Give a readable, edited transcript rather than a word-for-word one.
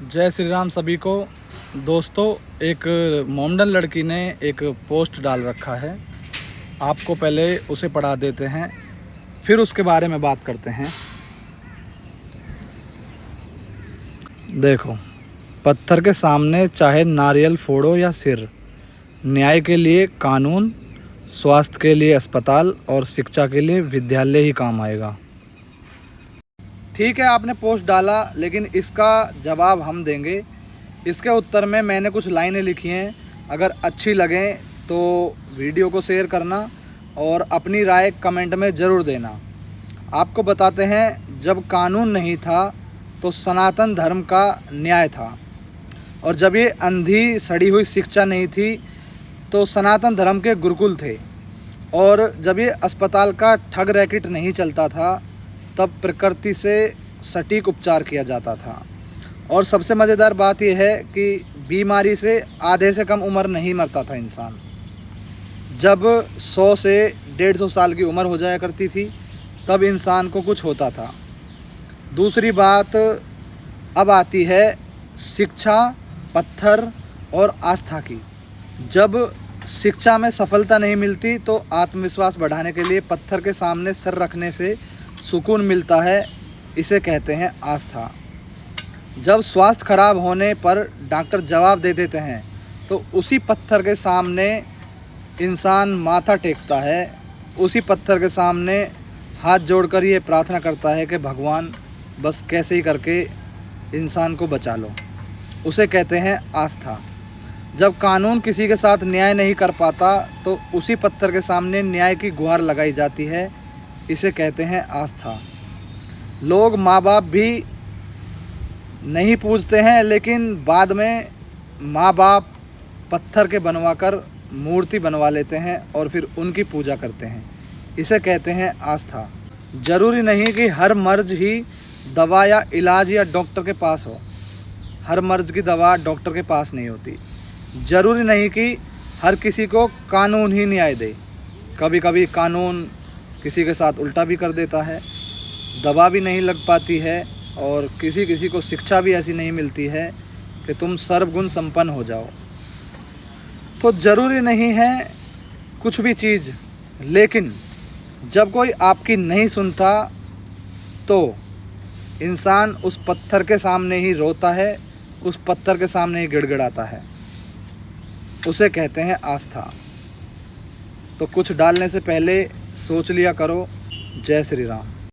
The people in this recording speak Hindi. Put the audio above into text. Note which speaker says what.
Speaker 1: जय श्री राम सभी को। दोस्तों, एक मोमडन लड़की ने एक पोस्ट डाल रखा है। आपको पहले उसे पढ़ा देते हैं, फिर उसके बारे में बात करते हैं। देखो, पत्थर के सामने चाहे नारियल फोड़ो या सिर, न्याय के लिए कानून, स्वास्थ्य के लिए अस्पताल और शिक्षा के लिए विद्यालय ही काम आएगा। ठीक है, आपने पोस्ट डाला, लेकिन इसका जवाब हम देंगे। इसके उत्तर में मैंने कुछ लाइनें लिखी हैं। अगर अच्छी लगें तो वीडियो को शेयर करना और अपनी राय कमेंट में ज़रूर देना। आपको बताते हैं, जब कानून नहीं था तो सनातन धर्म का न्याय था, और जब ये अंधी सड़ी हुई शिक्षा नहीं थी तो सनातन धर्म के गुरुकुल थे, और जब ये अस्पताल का ठग रैकेट नहीं चलता था तब प्रकृति से सटीक उपचार किया जाता था। और सबसे मज़ेदार बात यह है कि बीमारी से आधे से कम उम्र नहीं मरता था इंसान। जब 100 से 150 साल की उम्र हो जाया करती थी तब इंसान को कुछ होता था। दूसरी बात अब आती है शिक्षा, पत्थर और आस्था की। जब शिक्षा में सफलता नहीं मिलती तो आत्मविश्वास बढ़ाने के लिए पत्थर के सामने सर रखने से सुकून मिलता है, इसे कहते हैं आस्था। जब स्वास्थ्य खराब होने पर डॉक्टर जवाब दे देते हैं तो उसी पत्थर के सामने इंसान माथा टेकता है, उसी पत्थर के सामने हाथ जोड़कर ये प्रार्थना करता है कि भगवान बस कैसे ही करके इंसान को बचा लो, उसे कहते हैं आस्था। जब कानून किसी के साथ न्याय नहीं कर पाता तो उसी पत्थर के सामने न्याय की गुहार लगाई जाती है, इसे कहते हैं आस्था। लोग माँ बाप भी नहीं पूजते हैं, लेकिन बाद में माँ बाप पत्थर के बनवाकर मूर्ति बनवा लेते हैं और फिर उनकी पूजा करते हैं, इसे कहते हैं आस्था। ज़रूरी नहीं कि हर मर्ज ही दवा या इलाज या डॉक्टर के पास हो। हर मर्ज की दवा डॉक्टर के पास नहीं होती। ज़रूरी नहीं कि हर किसी को कानून ही न्याय दे। कभी कभी कानून किसी के साथ उल्टा भी कर देता है, दवा भी नहीं लग पाती है, और किसी किसी को शिक्षा भी ऐसी नहीं मिलती है कि तुम सर्वगुण संपन्न हो जाओ। तो ज़रूरी नहीं है कुछ भी चीज़, लेकिन जब कोई आपकी नहीं सुनता तो इंसान उस पत्थर के सामने ही रोता है, उस पत्थर के सामने ही गिड़गिड़ाता है, उसे कहते हैं आस्था। तो कुछ डालने से पहले सोच लिया करो। जय श्री राम।